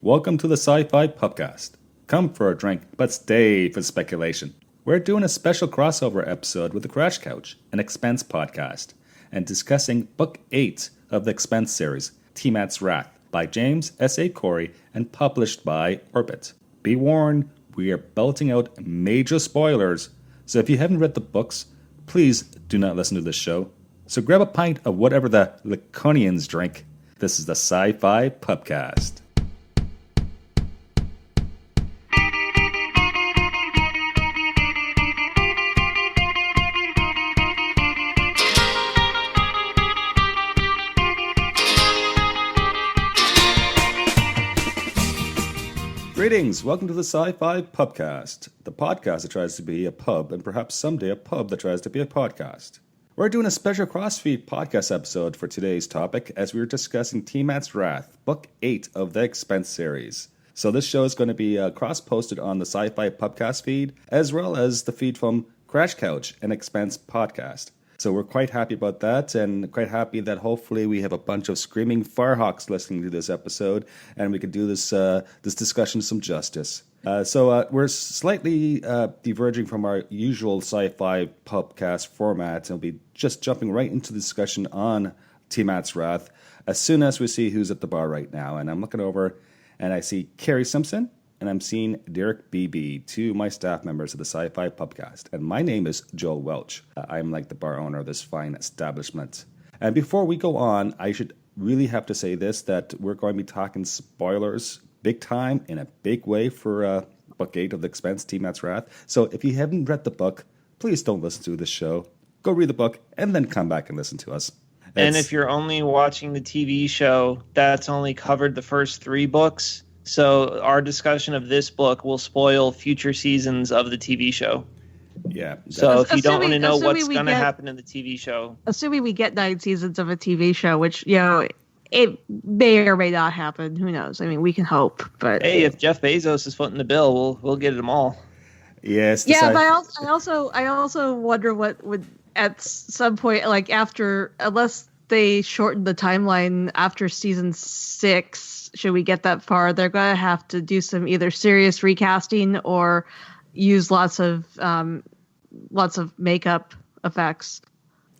Welcome to the SciFi Pubcast. Come for a drink, but stay for speculation. We're doing a special crossover episode with the Crash Couch, an Expanse Podcast, and discussing Book 8 of the Expanse series, Tiamat's Wrath, by James S.A. and published by Orbit. Be warned, we are belting out major spoilers, so if you haven't read the books, please do not listen to this show. So grab a pint of whatever the Laconians drink. This is the SciFi Pubcast. Greetings, welcome to the SciFi Pubcast, the podcast that tries to be a pub and perhaps someday a pub that tries to be a podcast. We're doing a special crossfeed podcast episode for today's topic as we are discussing Tiamat's Wrath, Book 8 of the Expanse series. So this show is going to be cross-posted on the SciFi Pubcast feed as well as the feed from Crash Couch, an Expanse Podcast. So we're quite happy about that and quite happy that hopefully we have a bunch of screaming firehawks listening to this episode and we can do this discussion some justice. So we're slightly diverging from our usual Sci-Fi Pubcast format and we'll be just jumping right into the discussion on Tiamat's Wrath as soon as we see who's at the bar right now. And I'm looking over and I see Carrie Simpson. And I'm seeing Derek BB, two of my staff members of the Sci-Fi Pubcast. And my name is Joel Welch. I'm like the bar owner of this fine establishment. And before we go on, I should really have to say this, that we're going to be talking spoilers big time in a big way for Book 8 of the Expanse, Tiamat's Wrath. So if you haven't read the book, please don't listen to this show. Go read the book and then come back and listen to us. And if you're only watching the TV show, that's only covered the first 3 books. So our discussion of this book will spoil future seasons of the TV show. Yeah. So if you don't want to know what's going to happen in the TV show. Assuming we get 9 seasons of a TV show, which, it may or may not happen. Who knows? I mean, we can hope. But hey, if Jeff Bezos is footing the bill, we'll get them all. Yes. Yeah, but I also wonder what would at some point, like after, unless they shorten the timeline after season 6. Should we get that far, they're going to have to do some either serious recasting or use lots of makeup effects.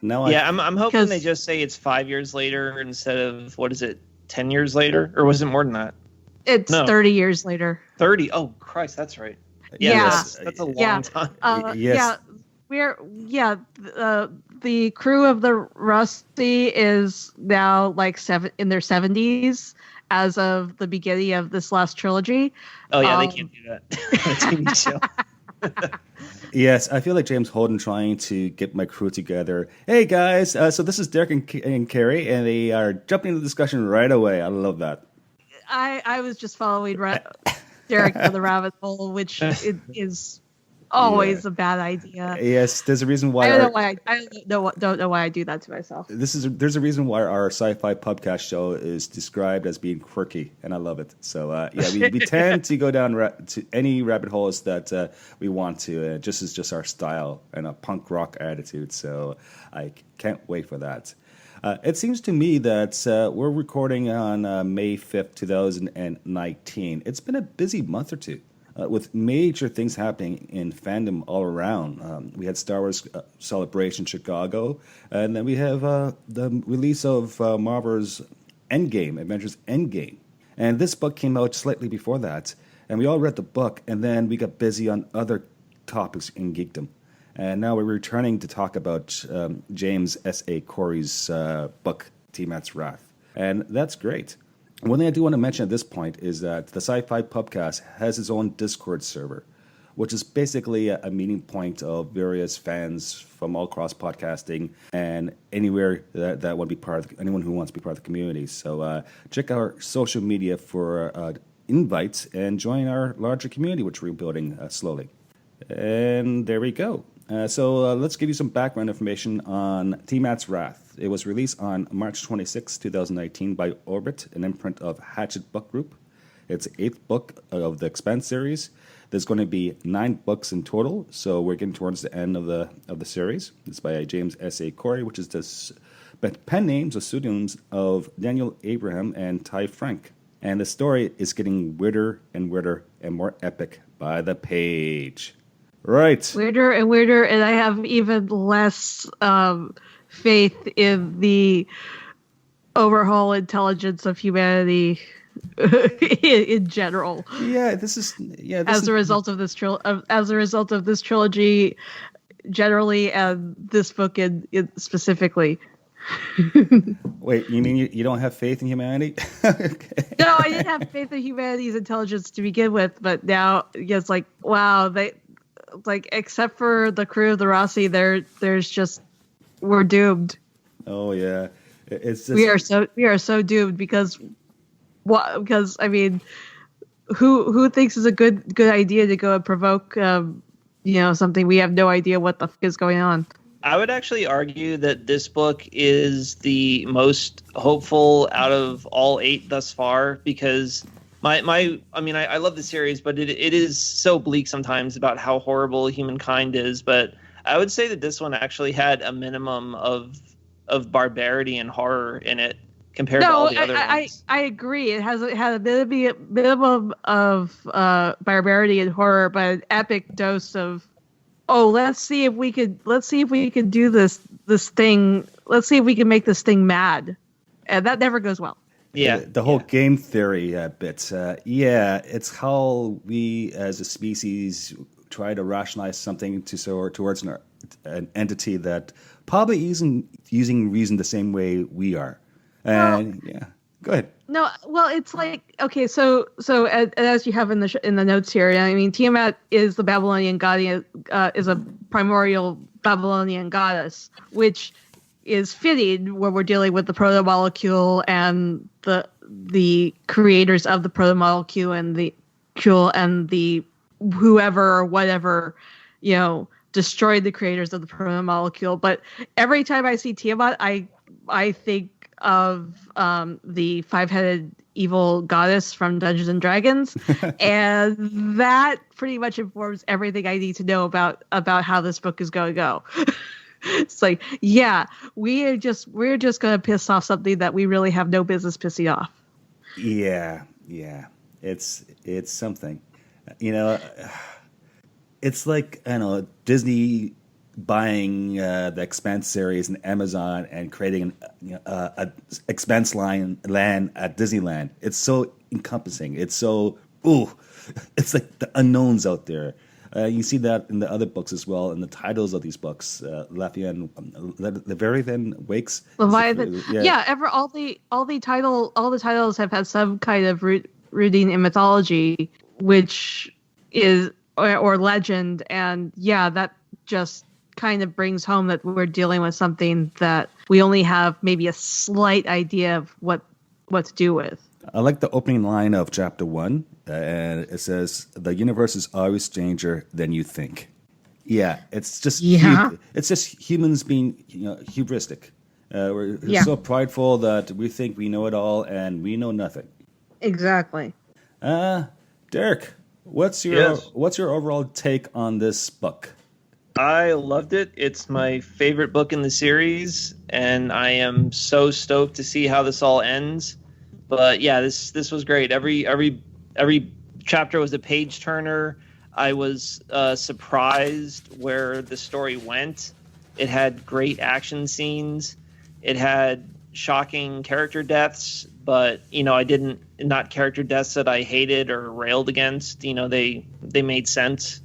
I'm hoping they just say it's 5 years later instead of 10 years later, or was it more than that? It's 30 years later. 30. Oh Christ, that's right. Yeah. That's a long time. Yes. The crew of the Rusty is now like in their 70s. As of the beginning of this last trilogy. Oh, yeah, they can't do that on a TV show. Yes, I feel like James Holden trying to get my crew together. Hey, guys, so this is Derek and Carrie, and they are jumping into the discussion right away. I love that. I was just following Derek to the rabbit hole, which is always a bad idea. Yes, there's a reason why. I don't know why I do that to myself. There's a reason why our Sci-Fi Pubcast show is described as being quirky, and I love it. So we tend to go down to any rabbit holes that we want to. Just is just our style and a punk rock attitude. So I can't wait for that. It seems to me that we're recording on May 5th, 2019. It's been a busy month or two. With major things happening in fandom all around. We had Star Wars Celebration Chicago, and then we have the release of Marvel's Avengers Endgame. And this book came out slightly before that, and we all read the book, and then we got busy on other topics in geekdom. And now we're returning to talk about James S.A. book, Tiamat's Wrath. And that's great. One thing I do want to mention at this point is that the Sci-Fi Pubcast has its own Discord server, which is basically a meeting point of various fans from all across podcasting and anywhere that want to be anyone who wants to be part of the community. So check out our social media for invites and join our larger community, which we're building slowly. And there we go. So let's give you some background information on Tiamat's Wrath. It was released on March 26, 2019 by Orbit, an imprint of Hachette Book Group. It's the 8th book of the Expanse series. There's going to be 9 books in total, so we're getting towards the end of the series. It's by James S.A. which is the pen names or pseudonyms of Daniel Abraham and Ty Frank. And the story is getting weirder and weirder and more epic by the page. Right. Weirder and weirder, and I have even less faith in the overhaul intelligence of humanity in general. Yeah, as a result of this trilogy, generally, and this book in specifically. Wait, you mean you don't have faith in humanity? Okay. No, I didn't have faith in humanity's intelligence to begin with, but now it's like, wow, except for the crew of the Rossi, we're doomed. Oh yeah, it's just, we are so doomed because I mean, who thinks it's a good idea to go and provoke something we have no idea what the fuck is going on. I would actually argue that this book is the most hopeful out of all 8 thus far, because I love the series, but it is so bleak sometimes about how horrible humankind is. But I would say that this one actually had a minimum of barbarity and horror in it compared to all the other ones. I agree. It had a minimum of barbarity and horror, but an epic dose of, let's see if we could do this thing. Let's see if we can make this thing mad, and that never goes well. Yeah, the whole game theory bit. It's how we as a species try to rationalize something towards an entity that probably isn't using reason the same way we are. And go ahead. No, well, it's like, okay, so as you have in the notes here, I mean, Tiamat is the Babylonian goddess, is a primordial Babylonian goddess, which is fitting when we're dealing with the proto-molecule and the creators of the proto-molecule and the whoever or whatever, destroyed the creators of the proto-molecule. But every time I see Tiamat, I think of the 5-headed evil goddess from Dungeons and Dragons, and that pretty much informs everything I need to know about how this book is going to go. It's like, yeah, we're just going to piss off something that we really have no business pissing off. Yeah, it's something, It's like, I don't know, Disney buying the Expanse series and Amazon and creating a Expanse land at Disneyland. It's so encompassing. It's so it's like the unknowns out there. You see that in the other books as well, in the titles of these books. Leviathan Wakes. Leviathan. All the titles have had some kind of rooting in mythology, which is or legend, and that just kind of brings home that we're dealing with something that we only have maybe a slight idea of what to do with. I like the opening line of chapter 1, and it says, "The universe is always stranger than you think." Yeah, it's just it's just humans being hubristic. We're so prideful that we think we know it all, and we know nothing. Exactly. Derek, what's your overall take on this book? I loved it. It's my favorite book in the series, and I am so stoked to see how this all ends. But yeah, this was great. Every chapter was a page turner. I was surprised where the story went. It had great action scenes. It had shocking character deaths, but not character deaths that I hated or railed against. They made sense.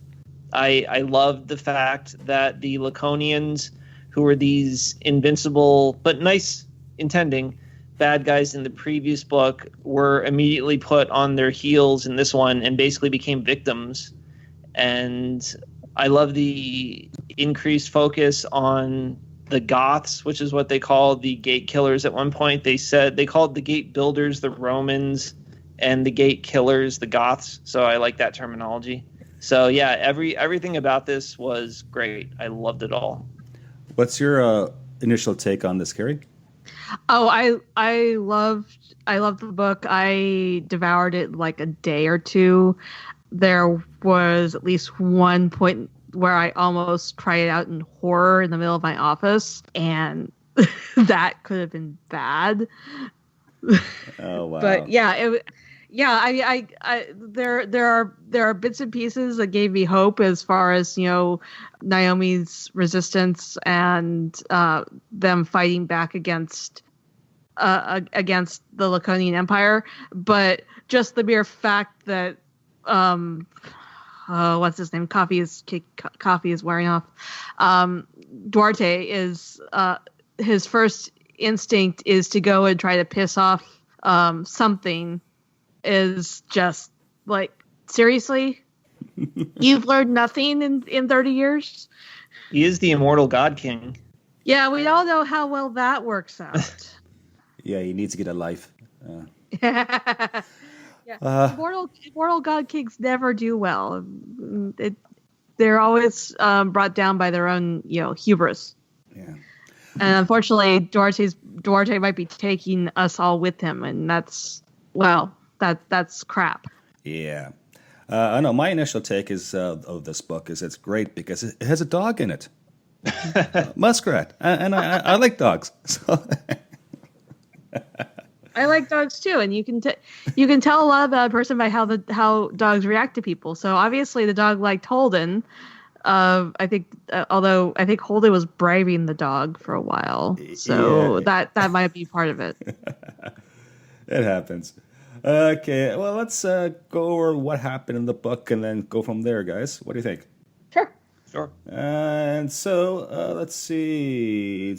I loved the fact that the Laconians, who were these invincible but nice intending bad guys in the previous book, were immediately put on their heels in this one and basically became victims. And I love the increased focus on the Goths, which is what they called the gate killers at one point. They called the gate builders the Romans and the gate killers the Goths. So I like that terminology. So yeah, everything about this was great. I loved it all. What's your initial take on this, Carrie? Oh, I loved the book. I devoured it like a day or two. There was at least one point where I almost cried out in horror in the middle of my office, and that could have been bad. Oh wow! But yeah, yeah, there are bits and pieces that gave me hope as far as Naomi's resistance and them fighting back against the Laconian Empire, but just the mere fact that what's his name? Coffee is wearing off. Duarte is his first instinct is to go and try to piss off something. Is just like, seriously? You've learned nothing in 30 years? He is the immortal God King. Yeah, we all know how well that works out. Yeah, he needs to get a life. Yeah. Immortal God Kings never do well. They're always brought down by their own, hubris. Yeah. And unfortunately, Duarte might be taking us all with him, and that's crap. Yeah. I know my initial take is of this book is it's great because it has a dog in it. Muskrat. And I like dogs. So. I like dogs too, and you can tell a lot about a person by how dogs react to people. So obviously the dog liked Holden. I think, although I think Holden was bribing the dog for a while, so that might be part of it. It happens. Okay, well, let's go over what happened in the book and then go from there, guys. What do you think? Sure. And so, let's see.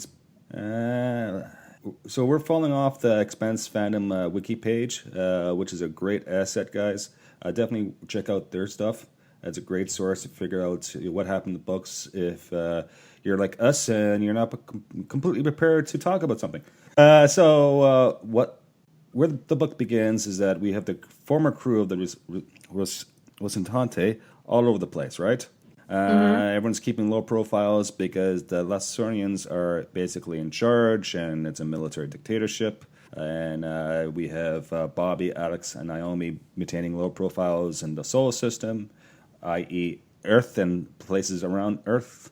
So we're following off the Expanse fandom wiki page, which is a great asset, guys. Definitely check out their stuff. It's a great source to figure out what happened in the books if you're like us and you're not completely prepared to talk about something. Where the book begins is that we have the former crew of the Rosentante all over the place, right? Everyone's keeping low profiles because the Laconians are basically in charge, and it's a military dictatorship. And we have Bobby, Alex, and Naomi maintaining low profiles in the solar system, i.e., Earth and places around Earth.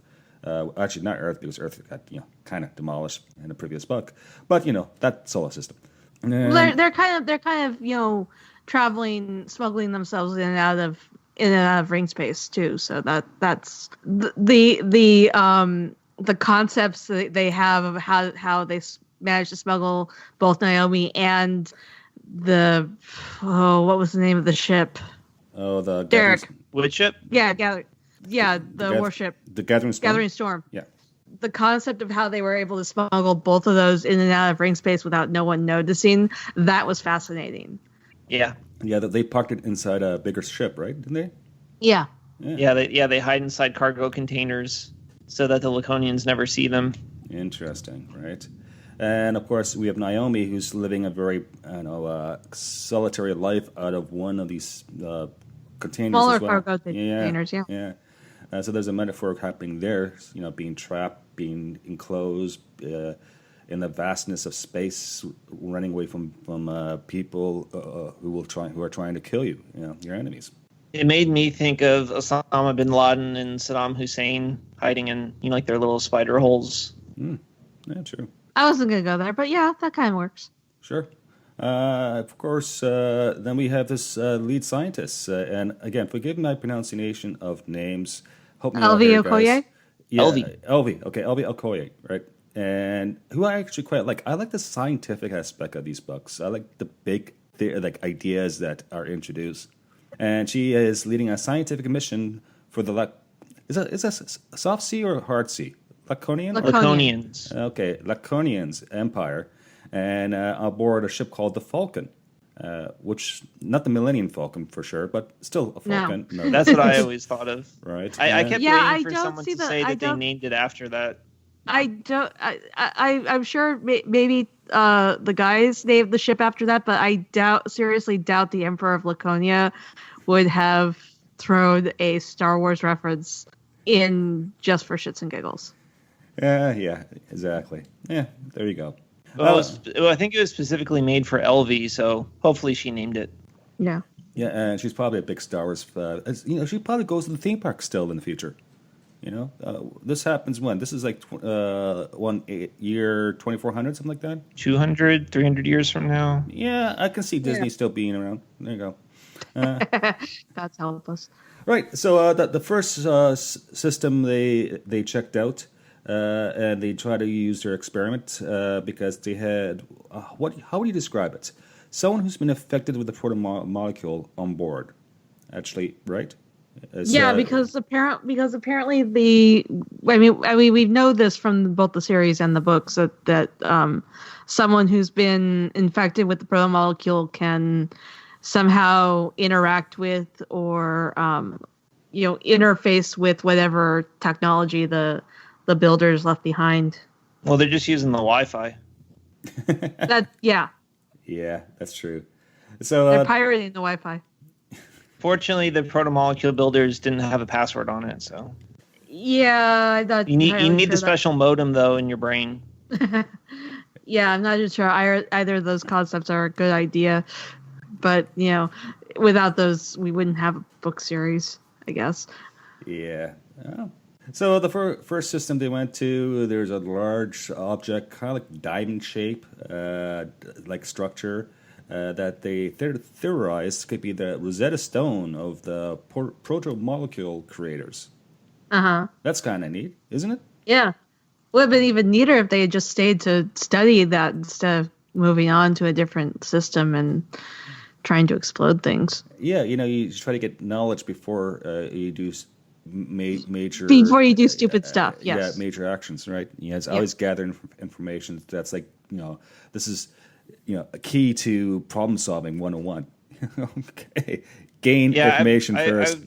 Actually, not Earth, because Earth got kind of demolished in the previous book. But that solar system. Well, they're kind of traveling, smuggling themselves in and out of ring space too. So that's the concepts that they have of how they managed to smuggle both Naomi and the what was the name of the ship? Oh, the Derek. Which ship? The warship. The Gathering Storm. Gathering Storm. Yeah. The concept of how they were able to smuggle both of those in and out of ring space without no one noticing, that was fascinating. Yeah. Yeah, they parked it inside a bigger ship, right? Didn't they? Yeah. They hide inside cargo containers so that the Laconians never see them. Interesting, right? And of course, we have Naomi, who's living a very, solitary life out of one of these containers. Smaller as well. cargo containers, yeah. Yeah. So there's a metaphor happening there, being trapped, being enclosed in the vastness of space, running away from people who are trying to kill you, your enemies. It made me think of Osama bin Laden and Saddam Hussein hiding in like their little spider holes. Yeah, true. I wasn't gonna go there, but yeah, that kind of works. Sure. Of course, then we have this lead scientist, and again, forgive my pronunciation of names. Help me out here, guys. Okoye? Yeah, Elvie. Okay, Elvie Okoye, right? And who I actually quite like. I like the scientific aspect of these books. I like the big ideas that are introduced. And she is leading a scientific mission for the is that soft sea or hard sea? Laconians. Okay, Laconians Empire, and aboard a ship called the Falcon. Which, not the Millennium Falcon for sure, but still a Falcon. No. No. That's what I always thought of. Right. I kept waiting for someone to say that they named it after that. I'm sure maybe the guys named the ship after that, but I seriously doubt the Emperor of Laconia would have thrown a Star Wars reference in just for shits and giggles. Yeah, exactly. Yeah, there you go. Well, I think it was specifically made for Elvie, so hopefully she named it. Yeah. Yeah, and she's probably a big Star Wars fan. She probably goes to the theme park still in the future. This happens when? This is like year 2400, something like that? 200, 300 years from now. Yeah, I can see Disney still being around. There you go. God's help us. Right. So the first system they checked out, and they tried to use their experiment because they had how would you describe it? Someone who's been affected with the proto-molecule on board, actually, right? Because apparently we know this from both the series and the books that someone who's been infected with the proto-molecule can somehow interact with or interface with whatever technology the builders left behind. Well, they're just using the Wi-Fi. Yeah, that's true. So they're pirating the Wi-Fi. Fortunately, the proto-molecule builders didn't have a password on it, so. Yeah, you need the special modem though in your brain. Yeah, I'm not sure either of those concepts are a good idea, but without those, we wouldn't have a book series, I guess. Yeah. Oh. So the first system they went to, there's a large object, kind of like diamond shape, like structure, that they theorized could be the Rosetta Stone of the proto-molecule creators. Uh-huh. That's kind of neat, isn't it? Yeah. Would have been even neater if they had just stayed to study that instead of moving on to a different system and trying to explode things. Yeah, you try to get knowledge before you do major... Before you do stupid stuff, yes. Yeah, major actions, right? It's always gathering information. That's like, this is, a key to problem solving 101. Okay. Gain information first.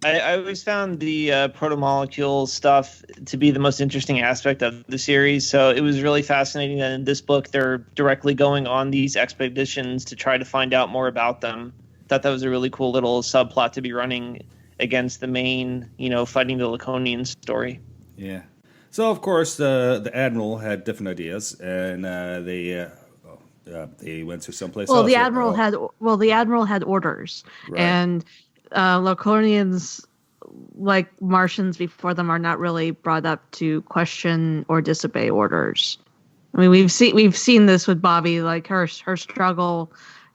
I always found the proto-molecule stuff to be the most interesting aspect of the series. So it was really fascinating that in this book they're directly going on these expeditions to try to find out more about them. Thought that was a really cool little subplot to be running against the main, fighting the Laconians story. Yeah. So of course the admiral had different ideas, and they went to someplace else. The admiral had orders, right. And Laconians, like Martians before them, are not really brought up to question or disobey orders. I mean, we've seen this with Bobby, like her struggle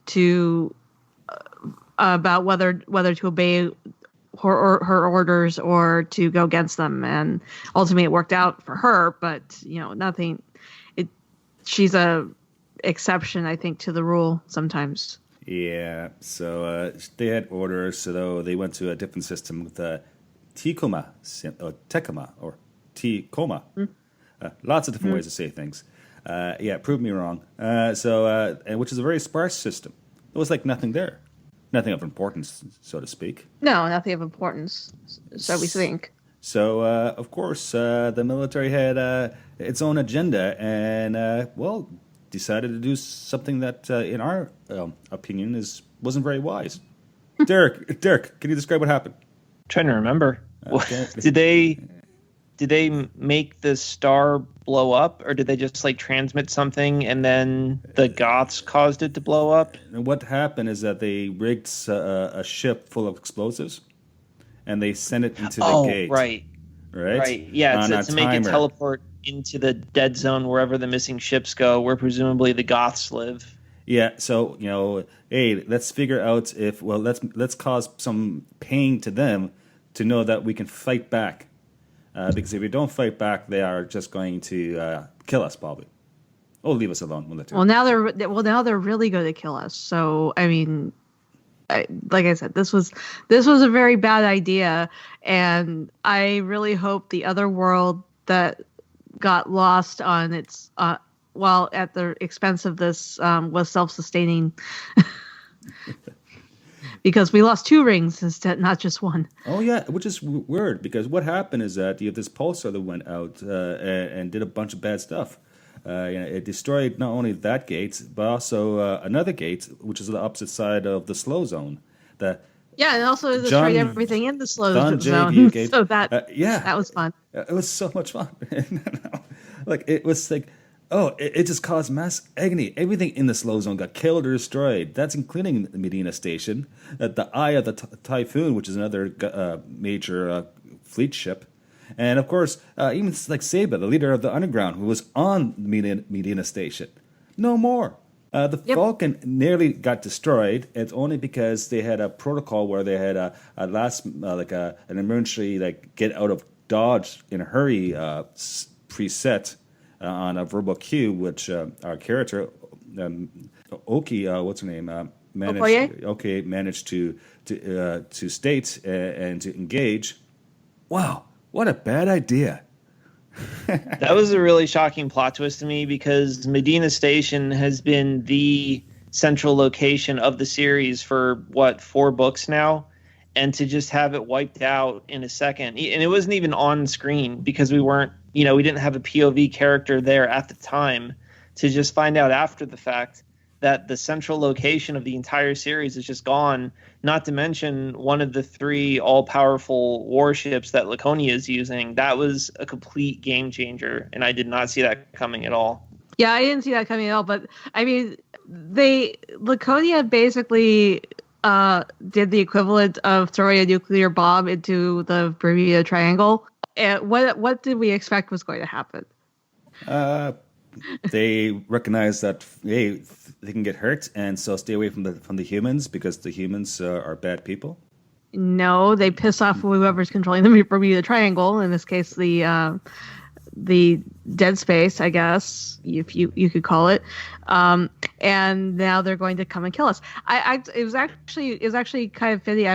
to about whether to obey her orders or to go against them, and ultimately it worked out for her. But nothing. She's a exception, I think, to the rule sometimes. Yeah, so they had orders, so they went to a different system with Tecoma, or Tecoma. Lots of different ways to say things. Prove me wrong. And which is a very sparse system. It was like nothing there. Nothing of importance, so to speak. No, nothing of importance, so we think. So, of course, the military had its own agenda and, decided to do something that, in our opinion, wasn't very wise. Derek, can you describe what happened? I'm trying to remember. Did they make the star blow up, or did they just transmit something and then the Goths caused it to blow up? And what happened is that they rigged a ship full of explosives, and they sent it into the gate. Right. Yeah, to make it teleport into the dead zone wherever the missing ships go, where presumably the Goths live. Yeah, so hey, let's figure out let's cause some pain to them to know that we can fight back. Because if we don't fight back, they are just going to kill us, probably. Or leave us alone. Well, now they're really going to kill us. So I mean, like I said, this was a very bad idea, and I really hope the other world that got lost on its at the expense of this was self-sustaining. Because we lost 2 rings instead, not just 1. Oh, yeah, which is weird, because what happened is that you have this pulsar that went out and did a bunch of bad stuff. It destroyed not only that gate, but also another gate, which is the opposite side of the slow zone. And also destroyed everything in the slow zone. Gate. So that was fun. It was so much fun. It was like... Oh, it just caused mass agony. Everything in the slow zone got killed or destroyed. That's including the Medina Station, the Eye of the Typhoon, which is another major fleet ship, And of course, even like Saba, the leader of the underground, who was on Medina Station. No more. The Falcon nearly got destroyed. It's only because they had a protocol where they had a last an emergency get out of dodge in a hurry preset on a verbal cue, which our character Oki, what's her name, managed to state and to engage. Wow, what a bad idea! That was a really shocking plot twist to me because Medina Station has been the central location of the series for 4 books now, and to just have it wiped out in a second, and it wasn't even on screen because we didn't have a POV character there at the time, to just find out after the fact that the central location of the entire series is just gone, not to mention one of the 3 all-powerful warships that Laconia is using. That was a complete game changer, and I did not see that coming at all. Yeah, I didn't see that coming at all, but I mean, Laconia basically did the equivalent of throwing a nuclear bomb into the Bermuda Triangle. And what did we expect was going to happen? They recognize that they can get hurt, and so stay away from the humans because the humans are bad people. No, they piss off whoever's controlling the Bermuda Triangle. In this case, the dead space, I guess, if you could call it. And now they're going to come and kill us. It was actually kind of fitting.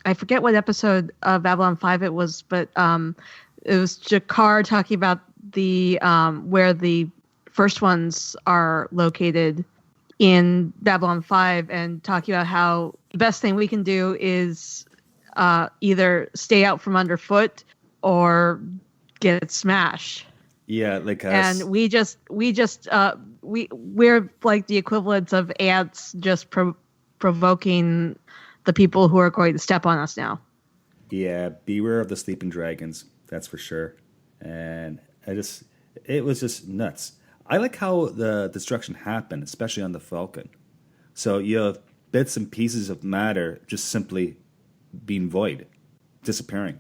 I forget what episode of Babylon 5 it was, but it was Jakar talking about the where the first ones are located in Babylon 5 and talking about how the best thing we can do is either stay out from underfoot or get smashed. Yeah, like and we're like the equivalents of ants just provoking the people who are going to step on us now. Yeah, beware of the sleeping dragons, that's for sure. And it was just nuts. I like how the destruction happened, especially on the Falcon. So you have bits and pieces of matter just simply being void, disappearing.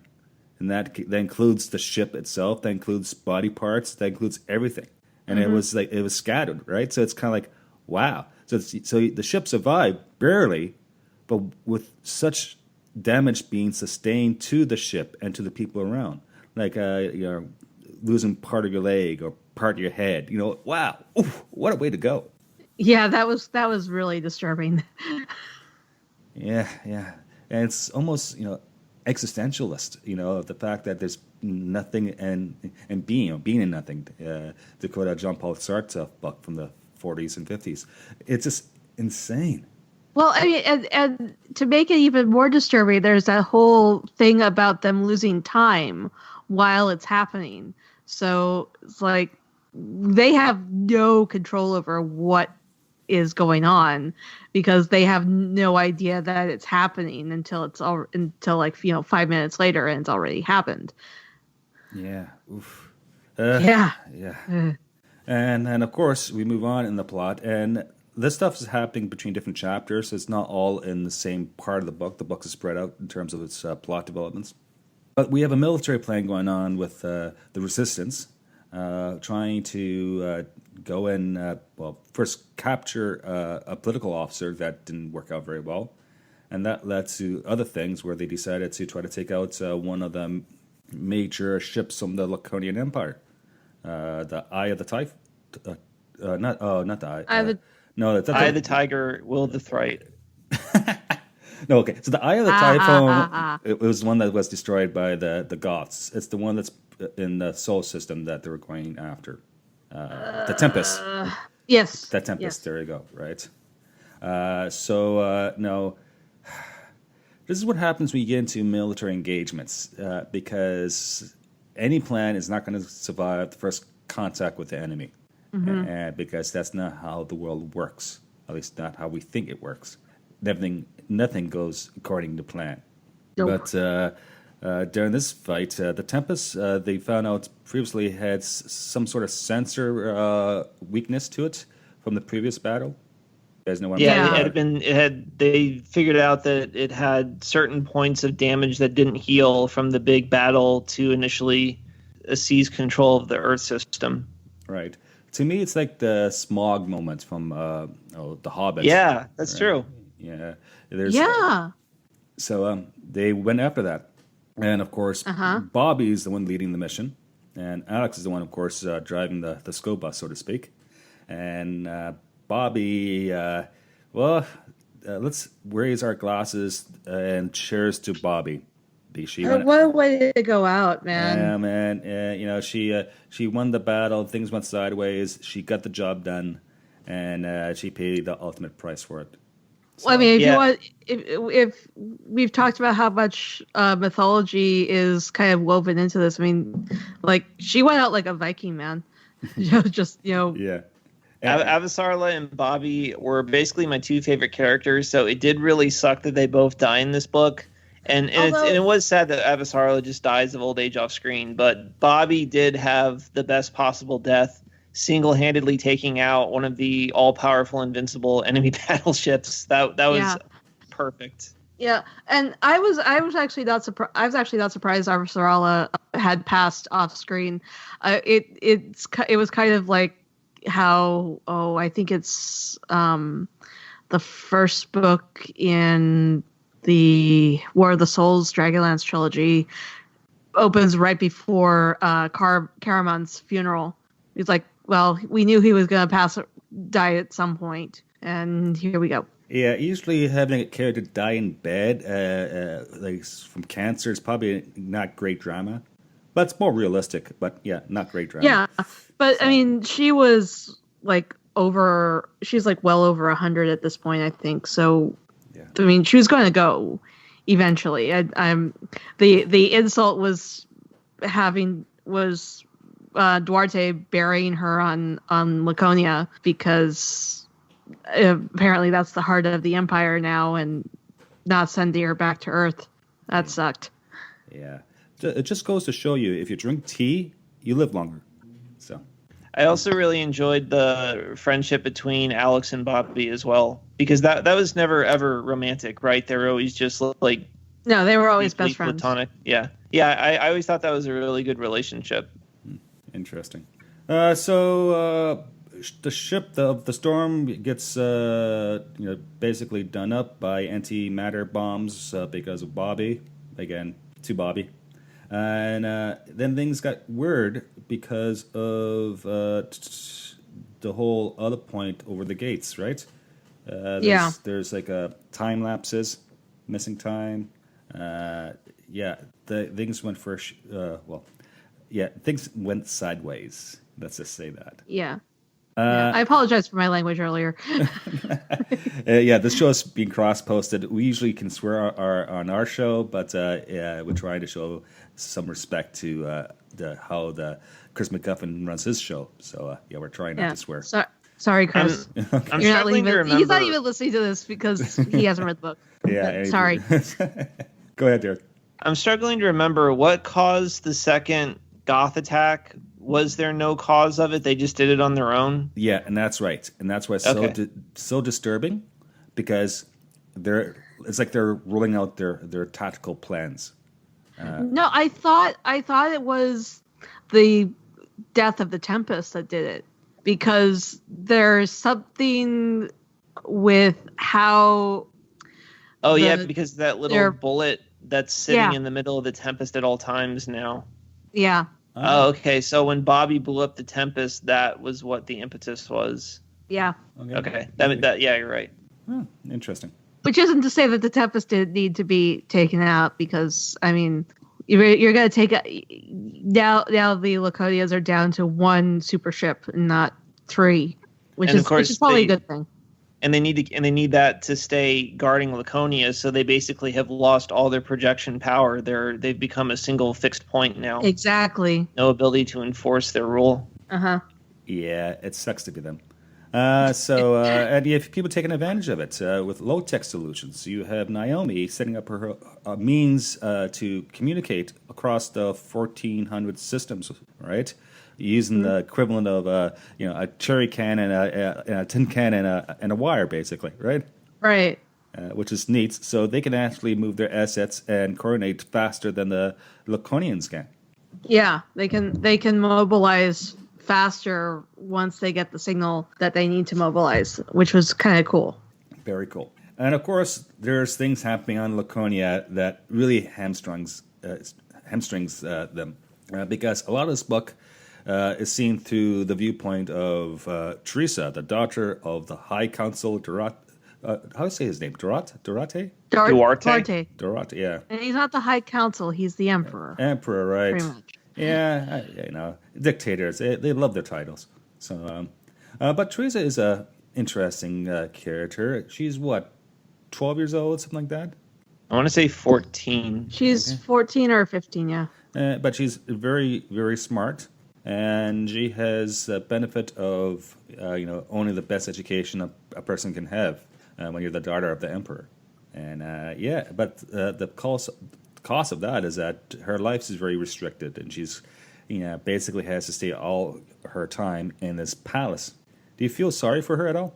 And that includes the ship itself, that includes body parts, that includes everything. And it was scattered, right? So it's kind of like, wow. So the ship survived, barely, but with such damage being sustained to the ship and to the people around. Like, losing part of your leg or part of your head. Wow. Oof, what a way to go. Yeah, that was really disturbing. Yeah. And it's almost, existentialist, of the fact that there's nothing and being in nothing. To quote Jean-Paul Sartre's book from the 40s and 50s. It's just insane. Well, I mean, and to make it even more disturbing, there's that whole thing about them losing time while it's happening. So it's like they have no control over what is going on because they have no idea that it's happening until 5 minutes later and it's already happened. Yeah. Oof. Yeah. And of course we move on in the plot, and this stuff is happening between different chapters. It's not all in the same part of the book. The book is spread out in terms of its plot developments. But we have a military plan going on with the resistance, trying to go and, first capture a political officer. That didn't work out very well. And that led to other things where they decided to try to take out one of the major ships from the Laconian Empire. The Eye of the Typhoon. Not the Eye. Eye of the Tiger, Will of the Thrite. No, okay. So the Eye of the Typhoon, it was one that was destroyed by the Goths. It's the one that's in the Sol system that they were going after. The Tempest. Yes. The Tempest, yes. There you go, right? No, this is what happens when you get into military engagements, because any plan is not going to survive the first contact with the enemy. And because that's not how the world works, at least not how we think it works. Nothing goes according to plan. Nope. But during this fight, the Tempest, they found out previously had some sort of sensor weakness to it from the previous battle. You guys know what I'm Yeah, talking about? they figured out that it had certain points of damage that didn't heal from the big battle to initially seize control of the Earth system. Right. To me, it's like the smog moment from The Hobbit. Yeah, that's Right. true. Yeah. There's Yeah. So they went after that. And, of course, Bobby's the one leading the mission. And Alex is the one, of course, driving the school bus, so to speak. And Bobby, let's raise our glasses and cheers to Bobby. What a way to go out, man. Yeah, man. She won the battle. Things went sideways. She got the job done. And she paid the ultimate price for it. Well, I mean, if we've talked about how much mythology is kind of woven into this, I mean, like she went out like a Viking, man. Yeah. Avasarala and Bobby were basically my two favorite characters, so it did really suck that they both die in this book. And it was sad that Avasarala just dies of old age off screen, but Bobby did have the best possible death, single-handedly taking out one of the all-powerful, invincible enemy battleships. That was perfect. Yeah, and I was actually not surprised. I was actually not surprised Avasarala had passed off screen. It was kind of like how I think it's the first book in the War of the Souls Dragonlance trilogy opens right before Caramon's funeral. He's like, well, we knew he was going to die at some point, and here we go. Yeah, usually having a character die in bed, like from cancer, is probably not great drama. But it's more realistic. But yeah, not great drama. Yeah, but I mean, she was like she's like well over 100 at this point, I think. So, yeah. I mean, she was going to go eventually. The insult was Duarte burying her on Laconia, because apparently that's the heart of the Empire now, and not sending her back to Earth. That sucked. Yeah. It just goes to show you, if you drink tea, you live longer. So, I also really enjoyed the friendship between Alex and Bobby as well, because that was never ever romantic, right? They were always just like no, they were always best friends. Platonic. Yeah. I always thought that was a really good relationship. Interesting. So the ship of the Storm gets basically done up by antimatter bombs because of Bobby. Again, to Bobby. And then things got weird because of the whole other point over the gates, right? There's like time lapses, missing time. Things went things went sideways. Let's just say that. Yeah. I apologize for my language earlier. This show is being cross-posted. We usually can swear on our show, but we're trying to show some respect to how the Chris McGuffin runs his show. So we're trying not to swear. Sorry, Chris. I'm You're not leaving. He's not even listening to this because he hasn't read the book. Yeah. Sorry. Go ahead, Derek. I'm struggling to remember what caused the second Goth attack. Was there no cause of it? They just did it on their own? Yeah, and that's right. And that's why it's so disturbing, because it's like they're rolling out their tactical plans. No, I thought it was the death of the Tempest that did it, because there's something with how... Oh, because that little bullet that's sitting in the middle of the Tempest at all times now. Yeah. Oh, okay. So when Bobby blew up the Tempest, that was what the impetus was. Yeah. Okay. You're right. Oh, interesting. Which isn't to say that the Tempest didn't need to be taken out, because I mean, you're going to take now the Laconians are down to one super ship, not three, which is probably a good thing. And they need that to stay guarding Laconia, so they basically have lost all their projection power. They've become a single fixed point now. Exactly. No ability to enforce their rule. Yeah, it sucks to be them. And you have people taking advantage of it with low-tech solutions. You have Naomi setting up her means to communicate across the 1,400 systems, right? using the equivalent of a cherry can and a tin can and a wire, basically, right? Right. Which is neat. So they can actually move their assets and coordinate faster than the Laconians can. Yeah, they can mobilize faster once they get the signal that they need to mobilize, which was kind of cool. Very cool. And of course, there's things happening on Laconia that really hamstrings them, because a lot of this book is seen through the viewpoint of Teresa, the daughter of the High Council Duarte. How do I say his name? Duarte? Duarte. Duarte, yeah. And he's not the High Council; he's the Emperor. Emperor, right? Pretty much. Yeah, dictators. They love their titles. So, but Teresa is a interesting character. She's what, 12 years old, something like that. I want to say 14. She's 14 or 15, yeah. But she's very, very smart, and she has the benefit of only the best education a person can have when you're the daughter of the emperor. And but the cost of that is that her life is very restricted, and she's basically has to stay all her time in this palace. Do you feel sorry for her at all,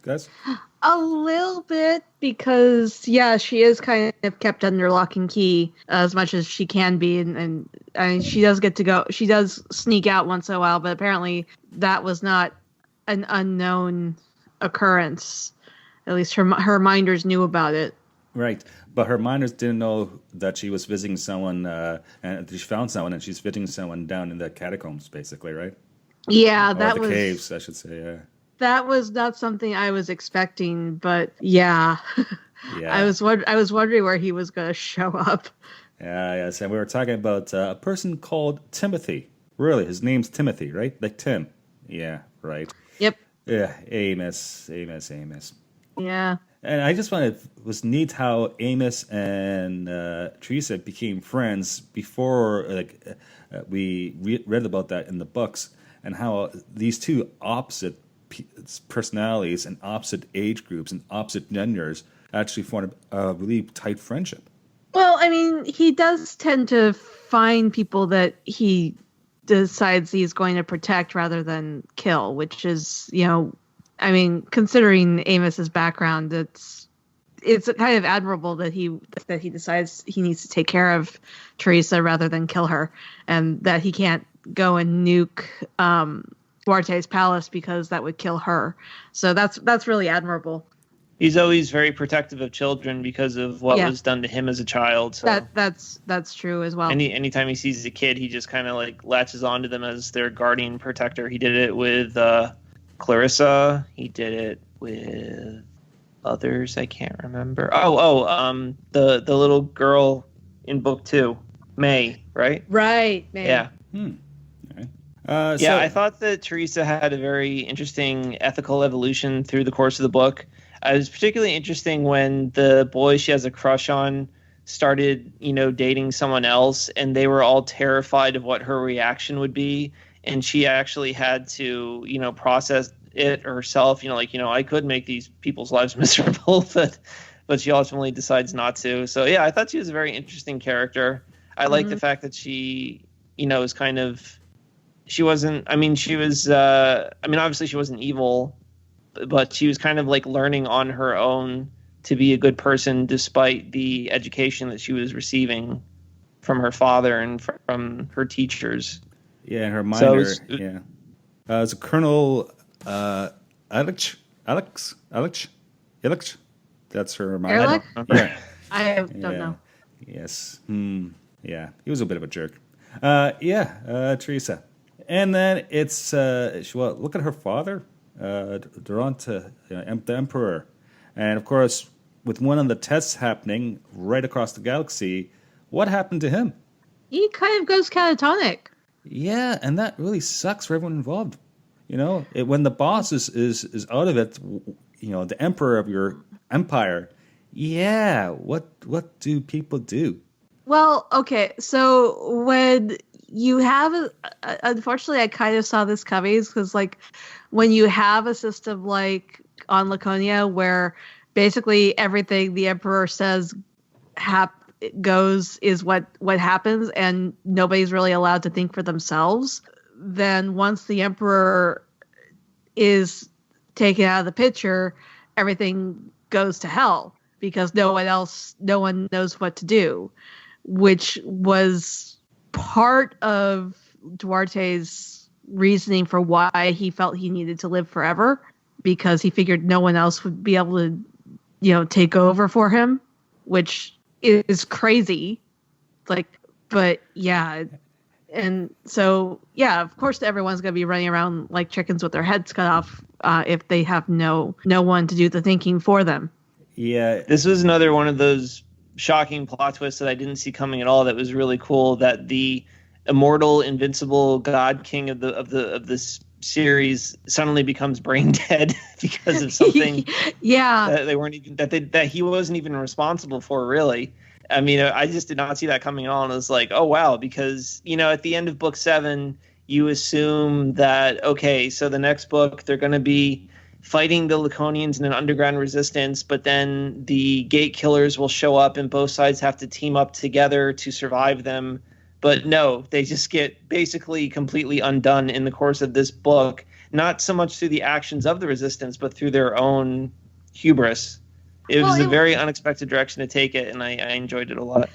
guys? A little bit, because she is kind of kept under lock and key as much as she can be, and I mean, she does get to go. She does sneak out once in a while, but apparently that was not an unknown occurrence. At least her minders knew about it. Right, but her minders didn't know that she was visiting someone, and she found someone, and she's visiting someone down in the catacombs, basically, right? Yeah, or that the was caves, I should say. Yeah. That was not something I was expecting, but yeah. I was wondering where he was going to show up. Yes, and we were talking about a person called Timothy. Really, his name's Timothy, right? Like Tim. Yeah, right. Yep. Yeah, Amos. Yeah. And I just found it was neat how Amos and Teresa became friends before, we read about that in the books, and how these two opposite personalities and opposite age groups and opposite genders actually formed a really tight friendship. Well, I mean, he does tend to find people that he decides he's going to protect rather than kill, which is, I mean, considering Amos's background, it's kind of admirable that he decides he needs to take care of Teresa rather than kill her, and that he can't go and nuke Duarte's palace because that would kill her. So that's really admirable. He's always very protective of children because of what was done to him as a child. So that's true as well. Anytime he sees a kid, he just kind of latches onto them as their guardian protector. He did it with Clarissa. He did it with others I can't remember. The little girl in book 2, May, right? Right, May. Yeah. Okay. I thought that Teresa had a very interesting ethical evolution through the course of the book. It was particularly interesting when the boy she has a crush on started, dating someone else, and they were all terrified of what her reaction would be, and she actually had to, process it herself. I could make these people's lives miserable, but she ultimately decides not to. So I thought she was a very interesting character. I like the fact that she, is kind of. She wasn't. I mean, she was. Obviously, she wasn't evil, but she was kind of learning on her own to be a good person, despite the education that she was receiving from her father and from her teachers. Yeah, and her minor. It was Colonel Alex. That's her minor. Yeah. I don't know. Yes. Yeah, he was a bit of a jerk. Teresa. And then it's look at her father, Durante, the Emperor, and of course, with one of the tests happening right across the galaxy, what happened to him? He kind of goes catatonic. Yeah, and that really sucks for everyone involved. When the boss is out of it, the emperor of your empire. Yeah, what do people do? Well, okay, so when you have, unfortunately, I kind of saw this coming, because when you have a system like on Laconia where basically everything the emperor says goes is what happens, and nobody's really allowed to think for themselves, then once the Emperor is taken out of the picture, everything goes to hell because no one knows what to do, which was part of Duarte's reasoning for why he felt he needed to live forever, because he figured no one else would be able to, take over for him, which is crazy. But yeah. And so, yeah, of course, everyone's going to be running around like chickens with their heads cut off if they have no one to do the thinking for them. Yeah. This was another one of those shocking plot twists that I didn't see coming at all. That was really cool. That the immortal, invincible God King of this series suddenly becomes brain dead because of something. Yeah. That they weren't even that he wasn't even responsible for, really. I mean, I just did not see that coming at all, and it was like, oh wow, because at the end of book 7, you assume that okay, so the next book they're going to be fighting the Laconians in an underground resistance, but then the gate killers will show up, and both sides have to team up together to survive them. But no, they just get basically completely undone in the course of this book, not so much through the actions of the resistance, but through their own hubris. It was a very unexpected direction to take it, and I enjoyed it a lot.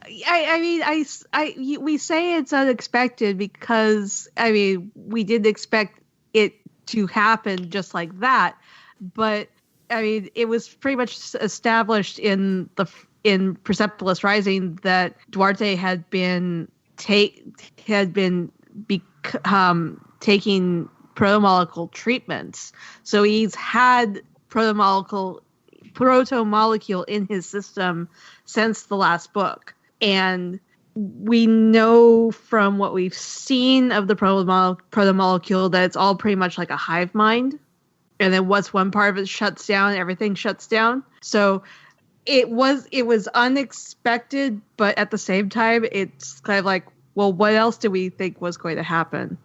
We say it's unexpected because, we didn't expect it to happen just like that. But, it was pretty much established in Persepolis Rising that Duarte had been taking protomolecule treatments. So he's had protomolecule in his system since the last book. And we know from what we've seen of the protomolecule that it's all pretty much like a hive mind. And then once one part of it shuts down, everything shuts down. So it was unexpected, but at the same time, it's kind of like, well, what else do we think was going to happen?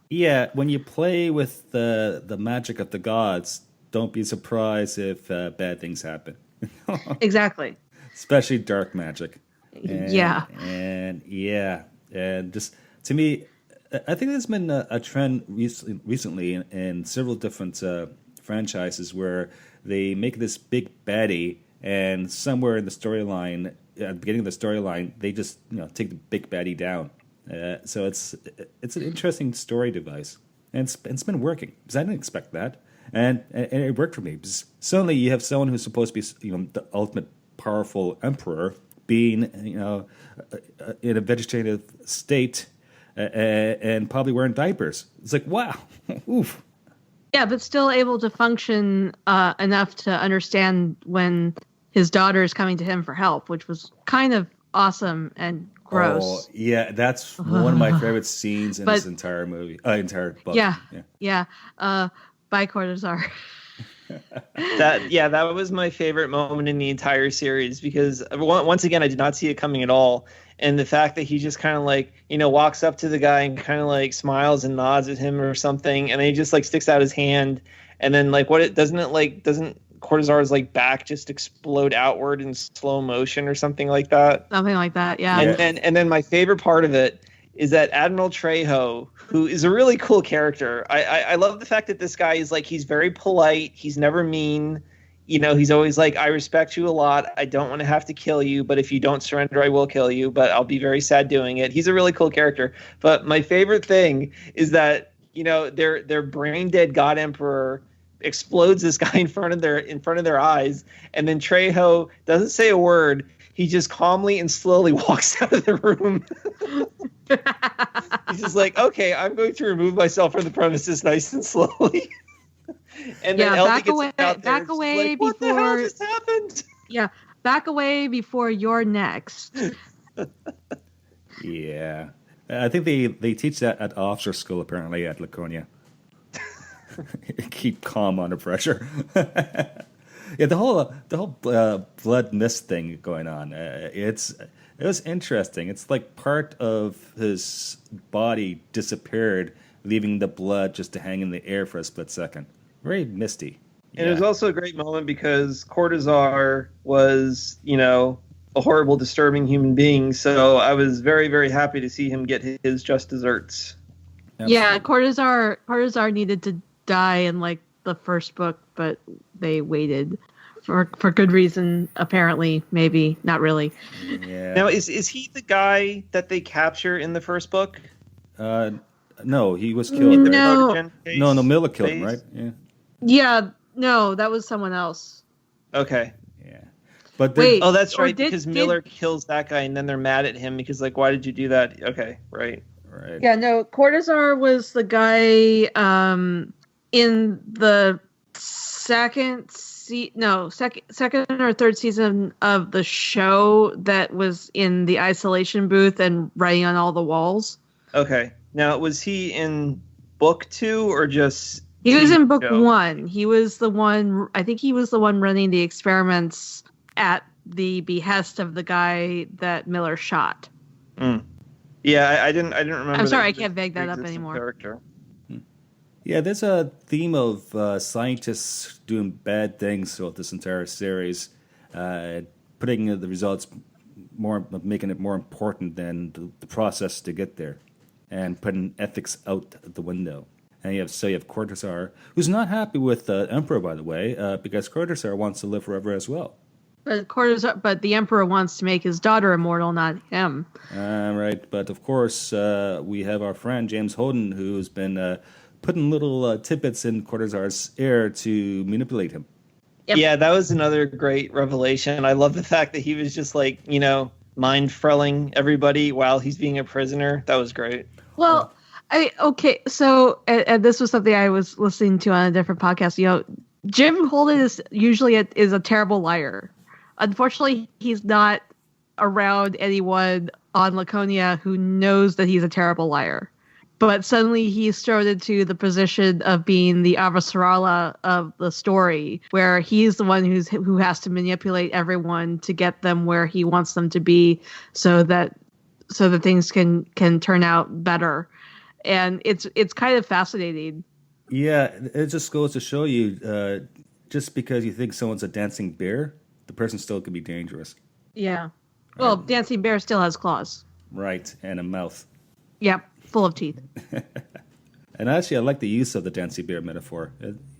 Yeah, when you play with the magic of the gods, don't be surprised if bad things happen. Exactly. Especially dark magic. And just to me, I think there's been a trend recently in several different franchises where they make this big baddie, and somewhere in the storyline, at the beginning of the storyline, they just take the big baddie down. So it's an interesting story device, and it's been working because I didn't expect that. And it worked for me. Because suddenly you have someone who's supposed to be, the ultimate powerful emperor, being, in a vegetative state, and probably wearing diapers. It's like, wow, oof. Yeah, but still able to function enough to understand when his daughter is coming to him for help, which was kind of awesome and gross. Oh, yeah, that's one of my favorite scenes in this entire movie, entire book. Yeah. By Cortazar. That was my favorite moment in the entire series, because once again I did not see it coming at all, and the fact that he just kind of walks up to the guy and kind of smiles and nods at him or something, and then he just sticks out his hand, and then doesn't Cortazar's back just explode outward in slow motion or something like that? Something like that, yeah. And then my favorite part of it is that Admiral Trejo, who is a really cool character. I love the fact that this guy is he's very polite. He's never mean. He's always I respect you a lot. I don't want to have to kill you, but if you don't surrender, I will kill you, but I'll be very sad doing it. He's a really cool character. But my favorite thing is that, their brain dead God Emperor explodes this guy in front of their eyes, and then Trejo doesn't say a word. He just calmly and slowly walks out of the room. He's just okay, I'm going to remove myself from the premises nice and slowly. And then back away what before the hell just happened? Yeah, back away before you're next. Yeah, I think they teach that at officer school apparently at Laconia. Keep calm under pressure. Yeah, the whole blood mist thing going on. It was interesting. It's part of his body disappeared, leaving the blood just to hang in the air for a split second. Very misty. And it was also a great moment because Cortazar was, a horrible, disturbing human being. So I was very, very happy to see him get his just desserts. Yeah, Cortazar needed to die in like the first book, but they waited for good reason. Apparently, maybe not really. Yeah. Now, is he the guy that they capture in the first book? No, he was killed. Right? No, No, Miller killed him, right? Yeah. Yeah, no, that was someone else. Okay. Yeah. But Wait. Oh, that's right. Because Miller kills that guy, and then they're mad at him because, like, why did you do that? Okay, right. Right. Yeah, no, Cortazar was the guy in the second or third season of the show that was in the isolation booth and writing on all the walls. Okay. Now, was he in book 2 or just... He was in book 1. He was the one, I think he was the one running the experiments at the behest of the guy that Miller shot. Mm. Yeah, I didn't remember. I'm sorry, I can't bag that up anymore. Character. Yeah, there's a theme of scientists doing bad things throughout this entire series, putting the results making it more important than the process to get there, and putting ethics out the window. And you have Cortazar, who's not happy with the Emperor, by the way, because Cortazar wants to live forever as well. But the Emperor wants to make his daughter immortal, not him. Right, but of course we have our friend James Holden, who's been putting little tidbits in Cortazar's ear to manipulate him. Yep. Yeah, that was another great revelation. I love the fact that he was just like, mind frelling everybody while he's being a prisoner. That was great. Well, so and this was something I was listening to on a different podcast. Jim Holden is usually is a terrible liar. Unfortunately, he's not around anyone on Laconia who knows that he's a terrible liar. But suddenly he's thrown into the position of being the Avasarala of the story, where he's the one who has to manipulate everyone to get them where he wants them to be, so that things can turn out better. And it's kind of fascinating. Yeah, it just goes to show you, just because you think someone's a dancing bear, the person still could be dangerous. Yeah. Well, dancing bear still has claws. Right, and a mouth. Yep, full of teeth. And actually, I like the use of the dancing bear metaphor.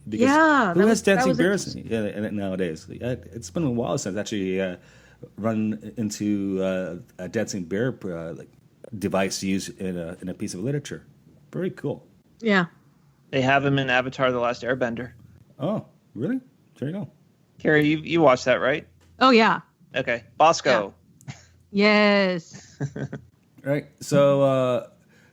Because who has dancing bears nowadays? It's been a while since I've actually run into a dancing bear device used in a piece of literature. Very cool. Yeah. They have him in Avatar: The Last Airbender. Oh, really? There you go. Carrie, you watched that, right? Oh, yeah. Okay. Bosco. Yeah. Yes. Right. So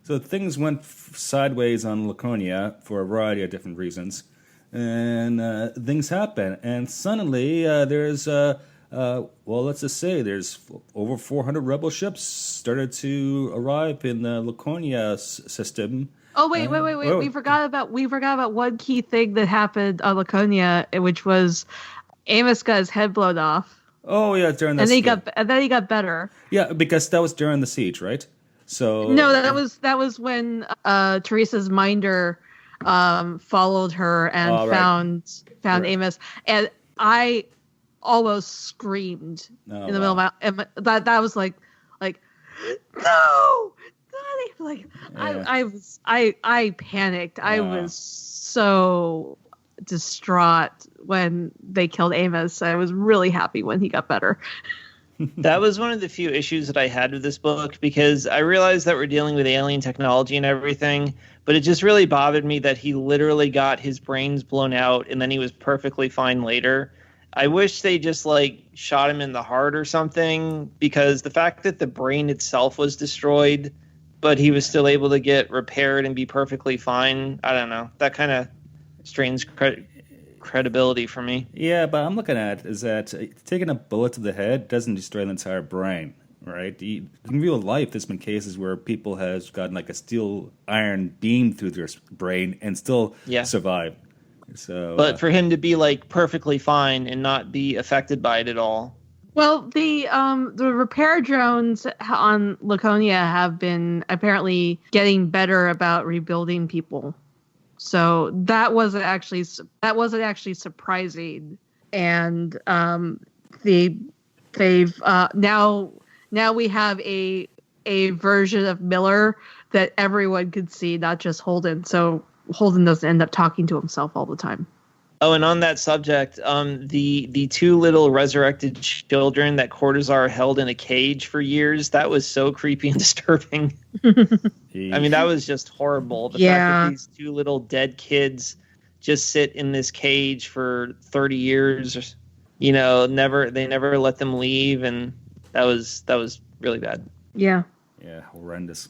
things went sideways on Laconia for a variety of different reasons. And things happen. And suddenly there's, let's just say there's over 400 rebel ships started to arrive in the Laconia system. Oh, wait. We forgot about one key thing that happened on Laconia, which was Amos got his head blown off. Oh yeah, during the and then he got better. Yeah, because that was during the siege, right? So no, that was when Teresa's minder followed her and found Amos, and I almost screamed in the middle of my. That was like no, like I panicked. I was so distraught when they killed Amos. I was really happy when he got better. That was one of the few issues that I had with this book, because I realized that we're dealing with alien technology and everything, but it just really bothered me that he literally got his brains blown out and then he was perfectly fine later. I wish they just shot him in the heart or something, because the fact that the brain itself was destroyed, but he was still able to get repaired and be perfectly fine, I don't know. That kind of strains credibility for me. Yeah, but I'm looking at is that taking a bullet to the head doesn't destroy the entire brain, right? In real life, there's been cases where people have gotten a steel iron beam through their brain and still survive. So, but for him to be perfectly fine and not be affected by it at all. Well, the repair drones on Laconia have been apparently getting better about rebuilding people. So that wasn't actually surprising, and they've now we have a a version of Miller that everyone could see, not just Holden. So Holden doesn't end up talking to himself all the time. Oh, and on that subject, the two little resurrected children that Cortazar held in a cage for years, that was so creepy and disturbing. I mean, that was just horrible. The fact that these two little dead kids just sit in this cage for 30 years, they never let them leave, and that was really bad. Yeah. Yeah, horrendous.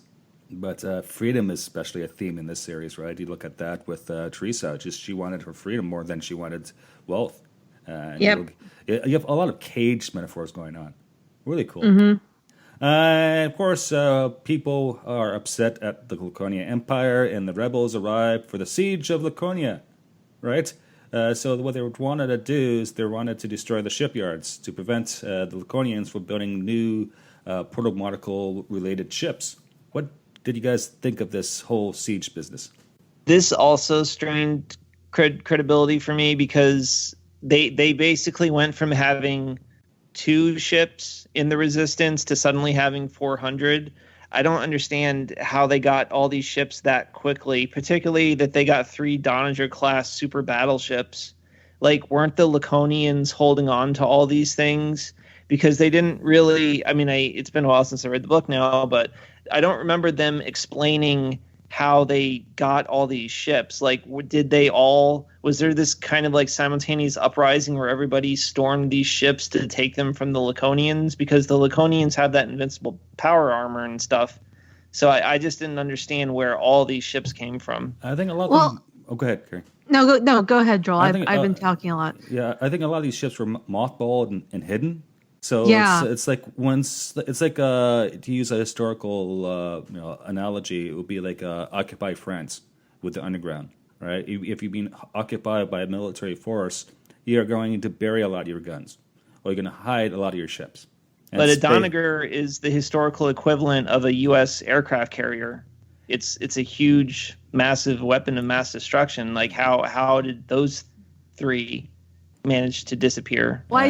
But freedom is especially a theme in this series, right? You look at that with Teresa. Just she wanted her freedom more than she wanted wealth. You have a lot of cage metaphors going on. Really cool. Mm-hmm. Of course, people are upset at the Laconia Empire, and the rebels arrive for the siege of Laconia, right? So what they wanted to do is they wanted to destroy the shipyards to prevent the Laconians from building new proto-nautical-related ships. What did you guys think of this whole siege business? This also strained credibility for me because they basically went from having 2 ships in the Resistance to suddenly having 400. I don't understand how they got all these ships that quickly, particularly that they got 3 Doniger-class super battleships. Like, weren't the Laconians holding on to all these things? Because they didn't really, it's been a while since I read the book now, but I don't remember them explaining how they got all these ships. Like, was there this kind of like simultaneous uprising where everybody stormed these ships to take them from the Laconians? Because the Laconians have that invincible power armor and stuff. So I just didn't understand where all these ships came from. I think a lot of them... Oh, go ahead, Carrie. No, go ahead, Joel. I've been talking a lot. Yeah, I think a lot of these ships were mothballed and hidden. So it's like to use a historical analogy, it would be like occupy France with the underground, right? If you've been occupied by a military force, you're going to bury a lot of your guns, or you're going to hide a lot of your ships. But a Doniger is the historical equivalent of a U.S. aircraft carrier. It's a huge, massive weapon of mass destruction. Like how did those 3 manage to disappear? Well,